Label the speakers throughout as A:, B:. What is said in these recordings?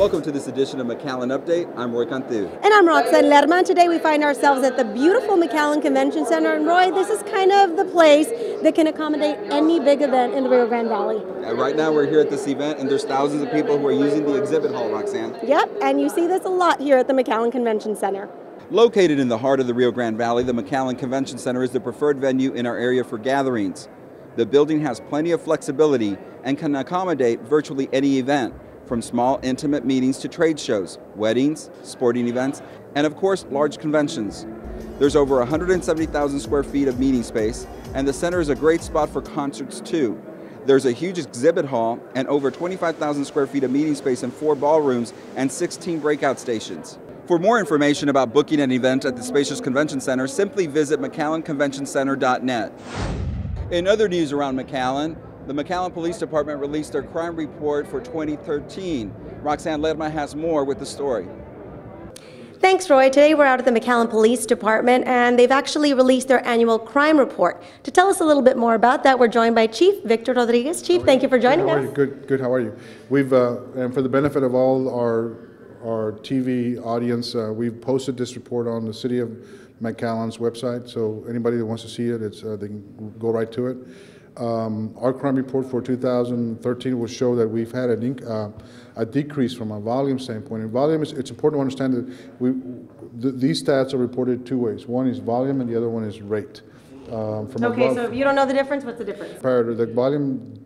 A: Welcome to this edition of McAllen Update. I'm Roy Cantu.
B: And I'm Roxanne Lerman. Today we find ourselves at the beautiful McAllen Convention Center. And Roy, this is kind of the place that can accommodate any big event in the Rio Grande Valley.
A: Right now we're here at this event and there's thousands of people who are using the exhibit hall, Roxanne.
B: Yep, and you see this a lot here at the McAllen Convention Center.
A: Located in the heart of the Rio Grande Valley, the McAllen Convention Center is the preferred venue in our area for gatherings. The building has plenty of flexibility and can accommodate virtually any event, from small, intimate meetings to trade shows, weddings, sporting events, and of course, large conventions. There's over 170,000 square feet of meeting space, and the center is a great spot for concerts too. There's a huge exhibit hall and over 25,000 square feet of meeting space in 4 ballrooms and 16 breakout stations. For more information about booking an event at the spacious convention center, simply visit McAllenConventionCenter.net. In other news around McAllen, the McAllen Police Department released their crime report for 2013. Roxanne Lerma has more with the story.
B: Thanks, Roy. Today we're out at the McAllen Police Department, and they've actually released their annual crime report. To tell us a little bit more about that, we're joined by Chief Victor Rodriguez. Chief, thank you for joining us.
C: Good. How are you? We've and for the benefit of all our TV audience, we've posted this report on the City of McAllen's website. So anybody that wants to see it, they can go right to it. Our crime report for 2013 will show that we've had a decrease from a volume standpoint. And volume it's important to understand that these stats are reported 2 ways. One is volume and the other one is rate.
B: So if you don't know the difference, what's the difference?
C: The volume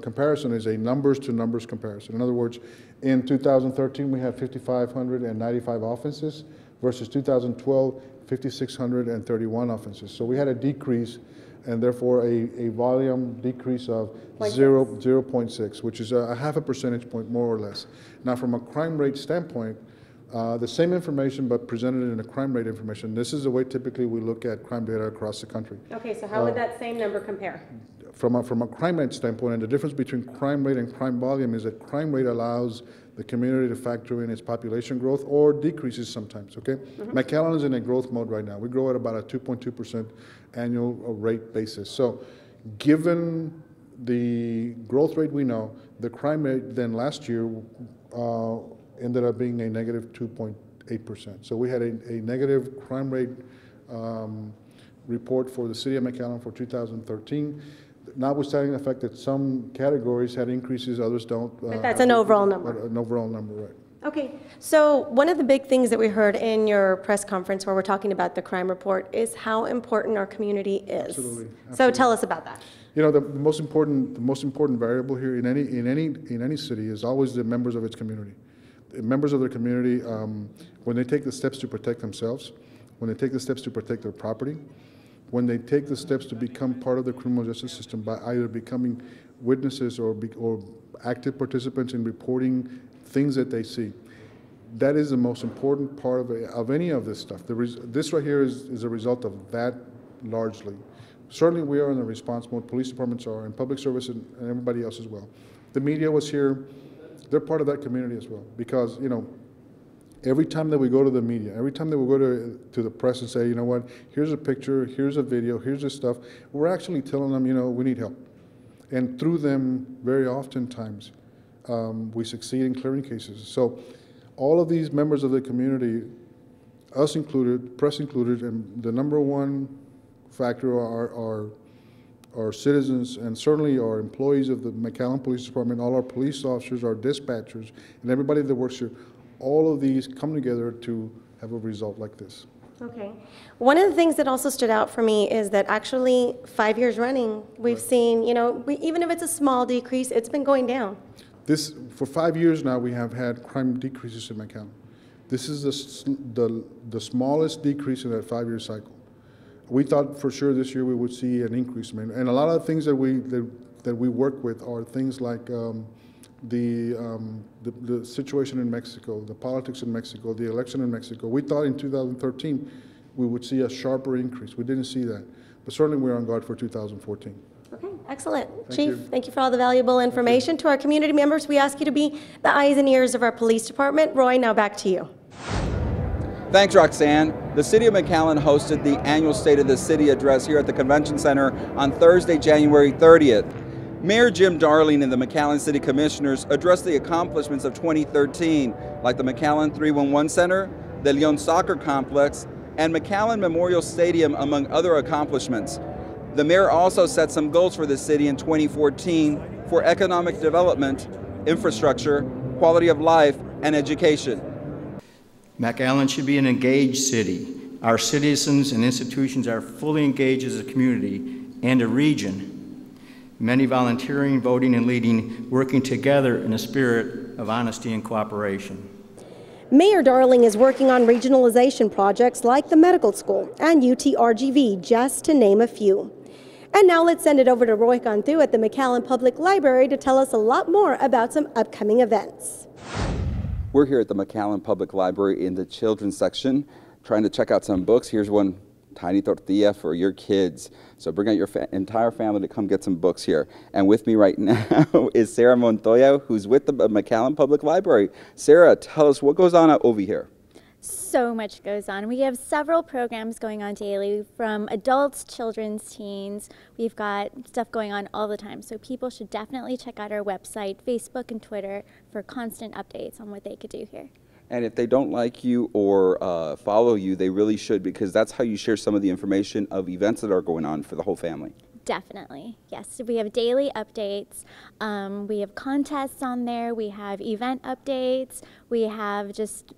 C: comparison is a numbers to numbers comparison. In other words, in 2013 we had 5,595 offenses versus 2012, 5,631 offenses. So we had a decrease, and therefore a volume decrease of 0.6, which is a half a percentage point more or less. Now from a crime rate standpoint, the same information but presented in a crime rate information. This is the way typically we look at crime data across the country.
B: Okay, so how would that same number compare?
C: From a crime rate standpoint, and the difference between crime rate and crime volume is that crime rate allows the community to factor in its population growth or decreases sometimes, okay? McAllen is in a growth mode right now. We grow at about a 2.2% annual rate basis. So given the growth rate we know, the crime rate then last year ended up being a negative 2.8%. So we had a negative crime rate report for the City of McAllen for 2013. Notwithstanding the fact that some categories had increases, others don't.
B: But that's an overall number.
C: An overall number, right.
B: Okay, so one of the big things that we heard in your press conference where we're talking about the crime report is how important our community is.
C: Absolutely.
B: So tell us about that.
C: You know, the most important variable here in any city is always the members of its community. The members of their community, when they take the steps to protect themselves, when they take the steps to protect their property, when they take the steps to become part of the criminal justice system by either becoming witnesses or active participants in reporting things that they see. That is the most important part of any of this stuff. This right here is a result of that largely. Certainly we are in the response mode, police departments are, and public service and everybody else as well. The media was here, they're part of that community as well, because, you know, every time that we go to the media, every time that we go to the press and say, you know what, here's a picture, here's a video, here's this stuff, we're actually telling them, you know, we need help. And through them, very oftentimes, we succeed in clearing cases. So all of these members of the community, us included, press included, and the number one factor are our citizens and certainly our employees of the McAllen Police Department, all our police officers, our dispatchers, and everybody that works here. All of these come together to have a result like this.
B: Okay. One of the things that also stood out for me is that actually 5 years running, we've seen, you know, even if it's a small decrease, it's been going down.
C: For 5 years now, we have had crime decreases in McAllen. This is the smallest decrease in that 5-year cycle. We thought for sure this year we would see an increase. And a lot of the things that we work with are things like the situation in Mexico, the politics in Mexico, the election in Mexico. We thought in 2013 we would see a sharper increase. We didn't see that, but certainly we're on guard for 2014.
B: Okay, excellent. Chief, thank you for all the valuable information. To our community members, we ask you to be the eyes and ears of our police department. Roy, now back to you.
A: Thanks, Roxanne. The City of McAllen hosted the annual State of the City address here at the Convention Center on Thursday, January 30th. Mayor Jim Darling and the McAllen City Commissioners addressed the accomplishments of 2013, like the McAllen 311 Center, the Leon Soccer Complex, and McAllen Memorial Stadium, among other accomplishments. The mayor also set some goals for the city in 2014 for economic development, infrastructure, quality of life, and education.
D: McAllen should be an engaged city. Our citizens and institutions are fully engaged as a community and a region. Many volunteering, voting, and leading, working together in a spirit of honesty and cooperation.
B: Mayor Darling is working on regionalization projects like the medical school and UTRGV, just to name a few. And now let's send it over to Roy Cantu at the McAllen Public Library to tell us a lot more about some upcoming events.
A: We're here at the McAllen Public Library in the children's section, trying to check out some books. Here's one, Tiny Tortilla for your kids. So bring out your entire family to come get some books here. And with me right now is Sarah Montoya, who's with the McAllen Public Library. Sarah, tell us what goes on over here.
E: So much goes on. We have several programs going on daily, from adults, children's, teens. We've got stuff going on all the time. So people should definitely check out our website, Facebook, and Twitter for constant updates on what they could do here.
A: And if they don't like you or follow you, they really should, because that's how you share some of the information of events that are going on for the whole family.
E: Definitely, yes. So we have daily updates. We have contests on there. We have event updates. We have just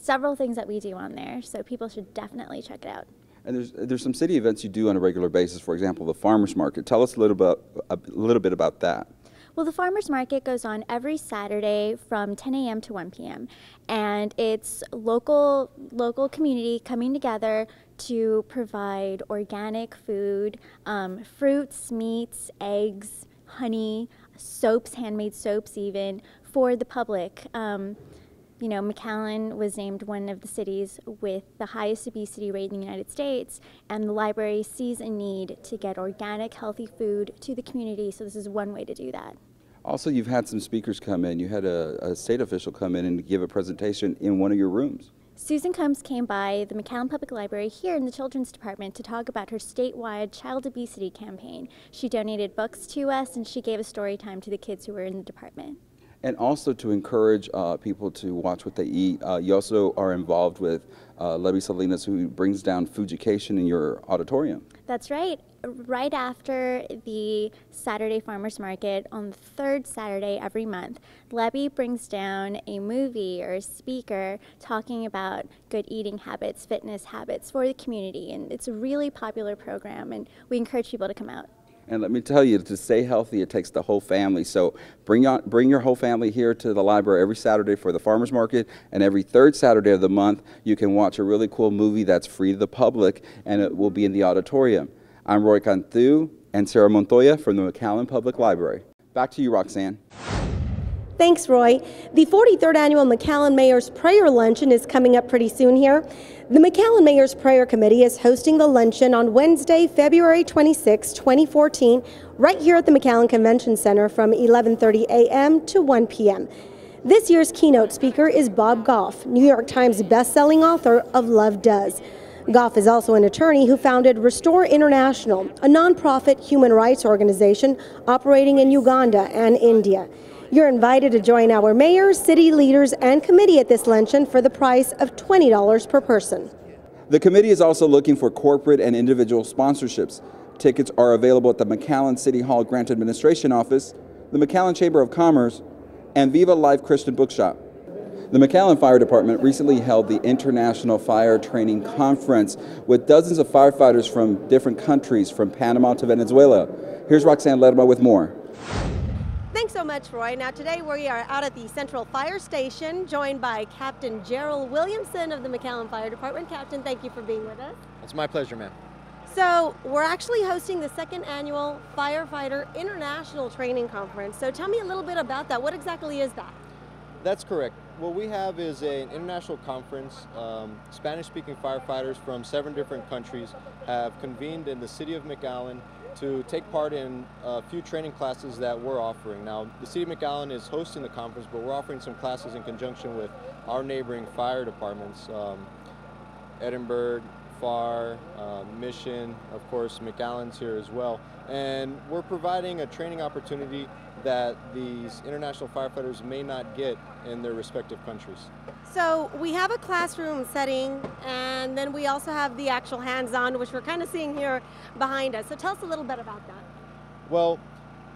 E: several things that we do on there. So people should definitely check it out.
A: And there's some city events you do on a regular basis. For example, the farmers market. Tell us a little bit about that.
E: Well, the farmers market goes on every Saturday from 10 a.m. to 1 p.m. and it's local community coming together to provide organic food, fruits, meats, eggs, honey, soaps, handmade soaps even, for the public. You know, McAllen was named one of the cities with the highest obesity rate in the United States, and the library sees a need to get organic, healthy food to the community, so this is one way to do that.
A: Also, you've had some speakers come in. You had a state official come in and give a presentation in one of your rooms.
E: Susan Combs came by the McAllen Public Library here in the Children's Department to talk about her statewide child obesity campaign. She donated books to us, and she gave a story time to the kids who were in the department.
A: And also to encourage people to watch what they eat. You also are involved with Levy Salinas, who brings down Foodjucation in your auditorium.
E: That's right. Right after the Saturday Farmers Market, on the third Saturday every month, Levy brings down a movie or a speaker talking about good eating habits, fitness habits for the community. And it's a really popular program, and we encourage people to come out.
A: And let me tell you, to stay healthy, it takes the whole family. So bring your whole family here to the library every Saturday for the farmers market, and every third Saturday of the month, you can watch a really cool movie that's free to the public, and it will be in the auditorium. I'm Roy Cantu and Sarah Montoya from the McAllen Public Library. Back to you, Roxanne.
B: Thanks, Roy. The 43rd Annual McAllen Mayor's Prayer Luncheon is coming up pretty soon here. The McAllen Mayor's Prayer Committee is hosting the luncheon on Wednesday, February 26, 2014, right here at the McAllen Convention Center from 11:30 a.m. to 1 p.m. This year's keynote speaker is Bob Goff, New York Times best-selling author of Love Does. Goff is also an attorney who founded Restore International, a nonprofit human rights organization operating in Uganda and India. You're invited to join our mayor, city leaders, and committee at this luncheon for the price of $20 per person.
A: The committee is also looking for corporate and individual sponsorships. Tickets are available at the McAllen City Hall Grant Administration Office, the McAllen Chamber of Commerce, and Viva Life Christian Bookshop. The McAllen Fire Department recently held the International Fire Training Conference with dozens of firefighters from different countries, from Panama to Venezuela. Here's Roxanne Ledema with more.
B: Thanks so much, Roy. Now today we are out at the Central Fire Station, joined by Captain Gerald Williamson of the McAllen Fire Department. Captain, thank you for being with us.
F: It's my pleasure, ma'am.
B: So we're actually hosting the second annual Firefighter International Training Conference. So tell me a little bit about that. What exactly is that?
F: That's correct. What we have is an international conference. Spanish-speaking firefighters from 7 different countries have convened in the city of McAllen to take part in a few training classes that we're offering. Now, the city of McAllen is hosting the conference, but we're offering some classes in conjunction with our neighboring fire departments, Edinburgh, FAR, Mission, of course, McAllen's here as well. And we're providing a training opportunity that these international firefighters may not get in their respective countries.
B: So we have a classroom setting, and then we also have the actual hands-on, which we're kind of seeing here behind us. So tell us a little bit about that.
F: Well,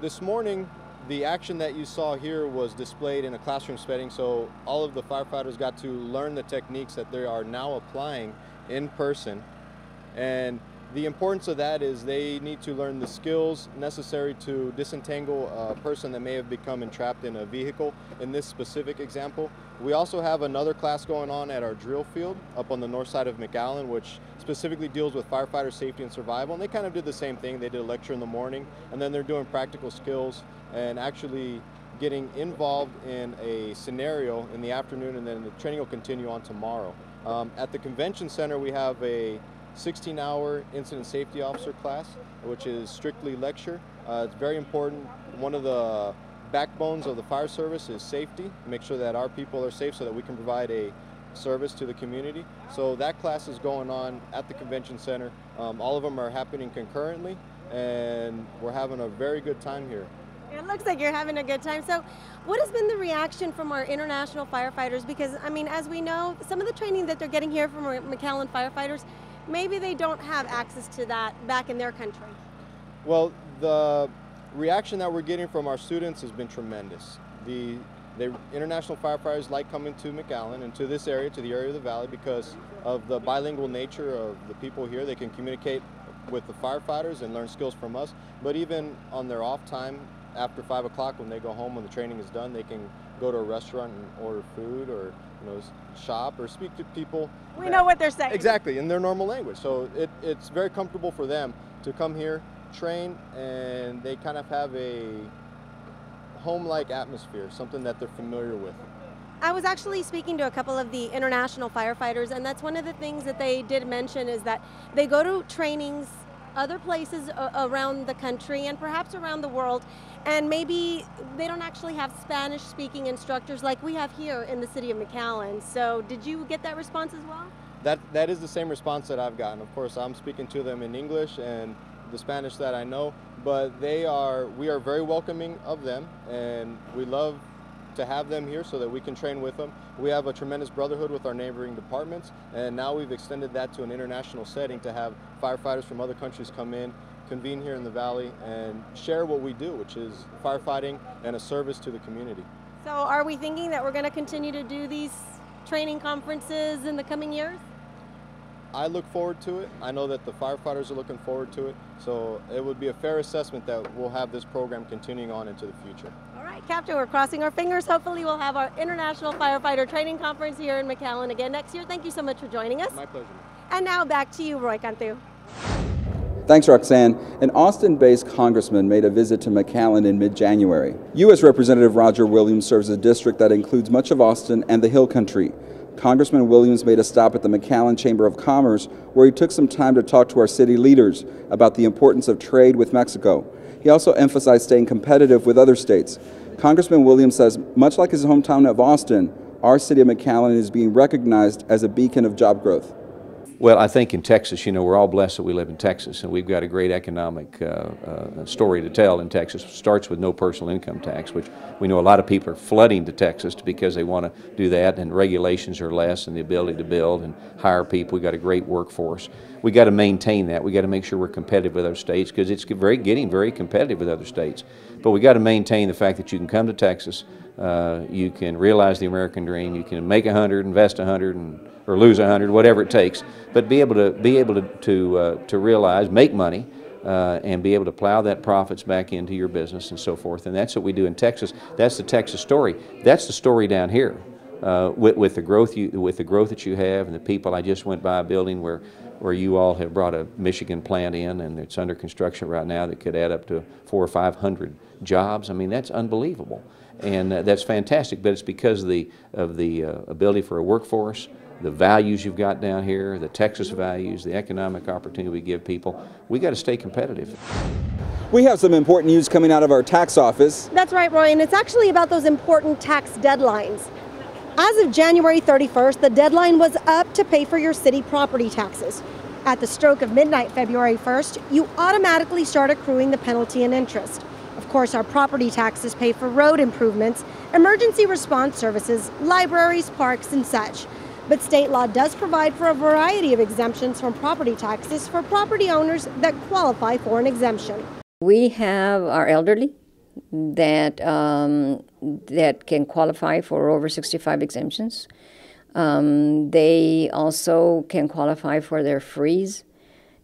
F: this morning, the action that you saw here was displayed in a classroom setting, so all of the firefighters got to learn the techniques that they are now applying in person. And the importance of that is they need to learn the skills necessary to disentangle a person that may have become entrapped in a vehicle in this specific example. We also have another class going on at our drill field up on the north side of McAllen, which specifically deals with firefighter safety and survival. And they kind of did the same thing. They did a lecture in the morning, and then they're doing practical skills and actually getting involved in a scenario in the afternoon, and then the training will continue on tomorrow. At the convention center, we have a 16-hour incident safety officer class, which is strictly lecture. It's very important. One of the backbones of the fire service is safety. Make sure that our people are safe so that we can provide a service to the community. So that class is going on at the convention center. All of them are happening concurrently, and we're having a very good time here.
B: It looks like you're having a good time. So what has been the reaction from our international firefighters? Because, I mean, as we know, some of the training that they're getting here from our McAllen firefighters, maybe they don't have access to that back in their country.
F: Well, the reaction that we're getting from our students has been tremendous. The international firefighters like coming to McAllen and to this area, to the area of the valley, because of the bilingual nature of the people here. They can communicate with the firefighters and learn skills from us, but even on their off time, after 5 o'clock when they go home, when the training is done, they can go to a restaurant and order food, or shop or speak to people.
B: We know what they're saying.
F: Exactly, in their normal language. So it's very comfortable for them to come here, train, and they kind of have a home-like atmosphere, something that they're familiar with.
B: I was actually speaking to a couple of the international firefighters, and that's one of the things that they did mention, is that they go to trainings other places around the country and perhaps around the world, and maybe they don't actually have Spanish-speaking instructors like we have here in the city of McAllen. So did you get that response as well?
F: That is the same response that I've gotten. Of course, I'm speaking to them in English and the Spanish that I know, but we are very welcoming of them, and we love to have them here so that we can train with them. We have a tremendous brotherhood with our neighboring departments, and now we've extended that to an international setting to have firefighters from other countries come in, convene here in the valley, and share what we do, which is firefighting and a service to the community.
B: So are we thinking that we're going to continue to do these training conferences in the coming years?
F: I look forward to it. I know that the firefighters are looking forward to it, so it would be a fair assessment that we'll have this program continuing on into the future.
B: All right, Captain, we're crossing our fingers. Hopefully we'll have our International Firefighter Training Conference here in McAllen again next year. Thank you so much for joining us.
F: My pleasure.
B: And now back to you, Roy Cantu.
A: Thanks, Roxanne. An Austin-based congressman made a visit to McAllen in mid-January. U.S. Representative Roger Williams serves a district that includes much of Austin and the Hill Country. Congressman Williams made a stop at the McAllen Chamber of Commerce, where he took some time to talk to our city leaders about the importance of trade with Mexico. He also emphasized staying competitive with other states. Congressman Williams says, much like his hometown of Austin, our city of McAllen is being recognized as a beacon of job growth.
G: Well, I think in Texas, you know, we're all blessed that we live in Texas, and we've got a great economic story to tell in Texas. It starts with no personal income tax, which we know a lot of people are flooding to Texas because they want to do that, and regulations are less, and the ability to build and hire people. We've got a great workforce. We've got to maintain that. We've got to make sure we're competitive with other states, because it's getting very competitive with other states. But we've got to maintain the fact that you can come to Texas, you can realize the American dream, you can make 100, invest 100, or lose 100, whatever it takes, but be able to realize, make money, and be able to plow that profits back into your business and so forth. And that's what we do in Texas. That's the Texas story. That's the story down here with the growth that you have, and the people. I just went by a building where you all have brought a Michigan plant in, and it's under construction right now that could add up to 400 or 500 jobs. I mean, that's unbelievable, and that's fantastic. But it's because of the ability for a workforce, the values you've got down here, the Texas values, the economic opportunity we give people. We got to stay competitive.
A: We have some important news coming out of our tax office.
B: That's right, Roy, and it's actually about those important tax deadlines. As of January 31st, the deadline was up to pay for your city property taxes. At the stroke of midnight February 1st, you automatically start accruing the penalty and interest. Of course, our property taxes pay for road improvements, emergency response services, libraries, parks, and such. But state law does provide for a variety of exemptions from property taxes for property owners that qualify for an exemption.
H: We have our elderly that can qualify for over 65 exemptions. They also can qualify for their freeze.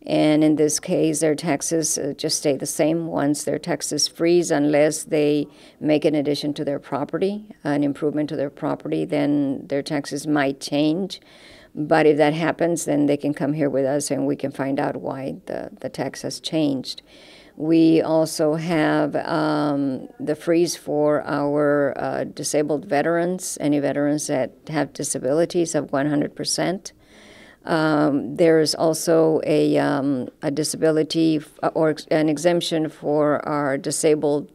H: And in this case, their taxes just stay the same once their taxes freeze, unless they make an addition to their property, an improvement to their property, then their taxes might change. But if that happens, then they can come here with us and we can find out why the tax has changed. We also have the freeze for our disabled veterans, any veterans that have disabilities of 100%. There's also a disability or an exemption for our disabled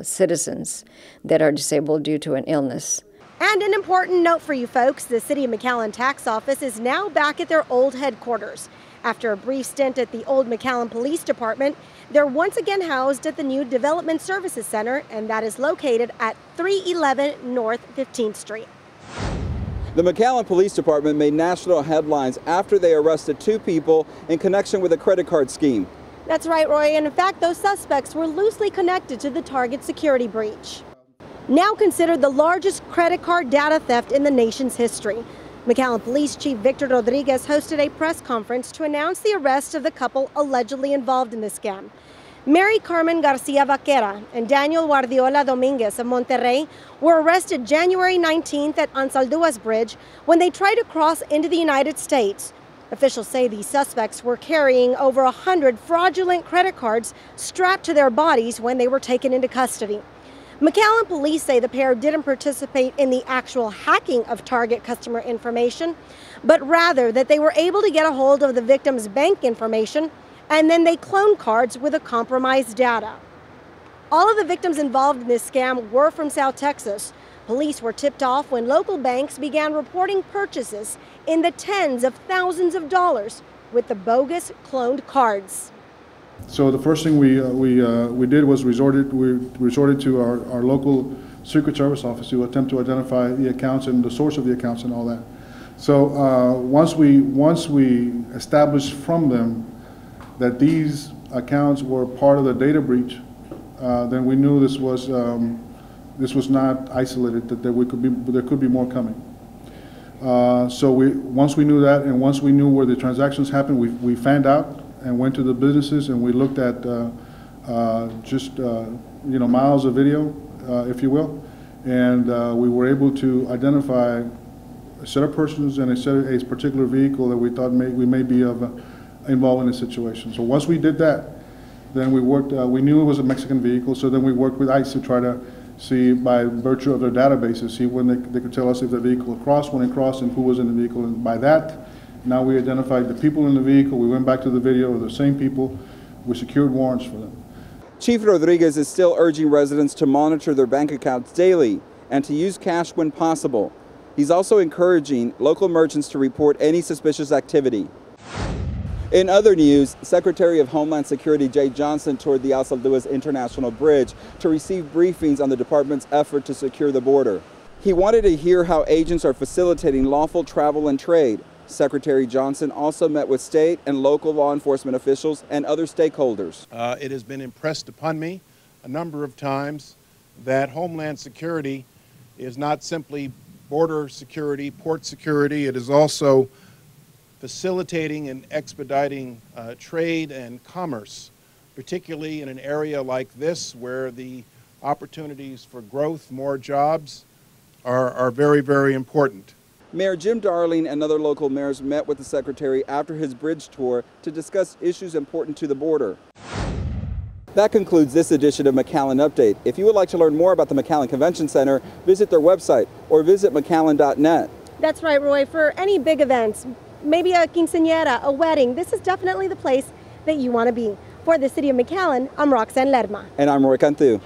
H: citizens that are disabled due to an illness.
B: And an important note for you folks, the City of McAllen Tax Office is now back at their old headquarters. After a brief stint at the old McAllen Police Department, they're once again housed at the new Development Services Center, and that is located at 311 North 15th Street.
A: The McAllen Police Department made national headlines after they arrested 2 people in connection with a credit card scheme.
B: That's right, Roy, and in fact, those suspects were loosely connected to the Target security breach. Now considered the largest credit card data theft in the nation's history. McAllen Police Chief Victor Rodriguez hosted a press conference to announce the arrest of the couple allegedly involved in the scam. Mary Carmen Garcia Vaquera and Daniel Guardiola Dominguez of Monterrey were arrested January 19th at Anzalduas Bridge when they tried to cross into the United States. Officials say these suspects were carrying over 100 fraudulent credit cards strapped to their bodies when they were taken into custody. McAllen police say the pair didn't participate in the actual hacking of Target customer information, but rather that they were able to get a hold of the victim's bank information, and then they cloned cards with the compromised data. All of the victims involved in this scam were from South Texas. Police were tipped off when local banks began reporting purchases in the tens of thousands of dollars with the bogus cloned cards.
C: So the first thing we did was resorted to our local Secret Service office to attempt to identify the accounts and the source of the accounts and all that. So once we established from them that these accounts were part of the data breach, then we knew this was not isolated, that there could be more coming. So once we knew that, and once we knew where the transactions happened, we fanned out and went to the businesses, and we looked at miles of video, if you will, and we were able to identify a set of persons and a particular vehicle that we thought we may be involved in a situation. So once we did that, then we worked. We knew it was a Mexican vehicle, so then we worked with ICE to try to see, by virtue of their databases, see when they could tell us if the vehicle crossed, when it crossed, and who was in the vehicle. And by that, now we identified the people in the vehicle. We went back to the video of the same people. We secured warrants for them.
A: Chief Rodriguez is still urging residents to monitor their bank accounts daily and to use cash when possible. He's also encouraging local merchants to report any suspicious activity. In other news, Secretary of Homeland Security Jeh Johnson toured the Anzalduas International Bridge to receive briefings on the department's effort to secure the border. He wanted to hear how agents are facilitating lawful travel and trade. Secretary Johnson also met with state and local law enforcement officials and other stakeholders.
I: It has been impressed upon me a number of times that Homeland Security is not simply border security, port security. It is also facilitating and expediting trade and commerce, particularly in an area like this where the opportunities for growth, more jobs, are very, very important.
A: Mayor Jim Darling and other local mayors met with the Secretary after his bridge tour to discuss issues important to the border. That concludes this edition of McAllen Update. If you would like to learn more about the McAllen Convention Center, visit their website or visit McAllen.net.
B: That's right, Roy. For any big events, maybe a quinceañera, a wedding, this is definitely the place that you want to be. For the City of McAllen, I'm Roxanne Lerma.
A: And I'm Roy Cantu.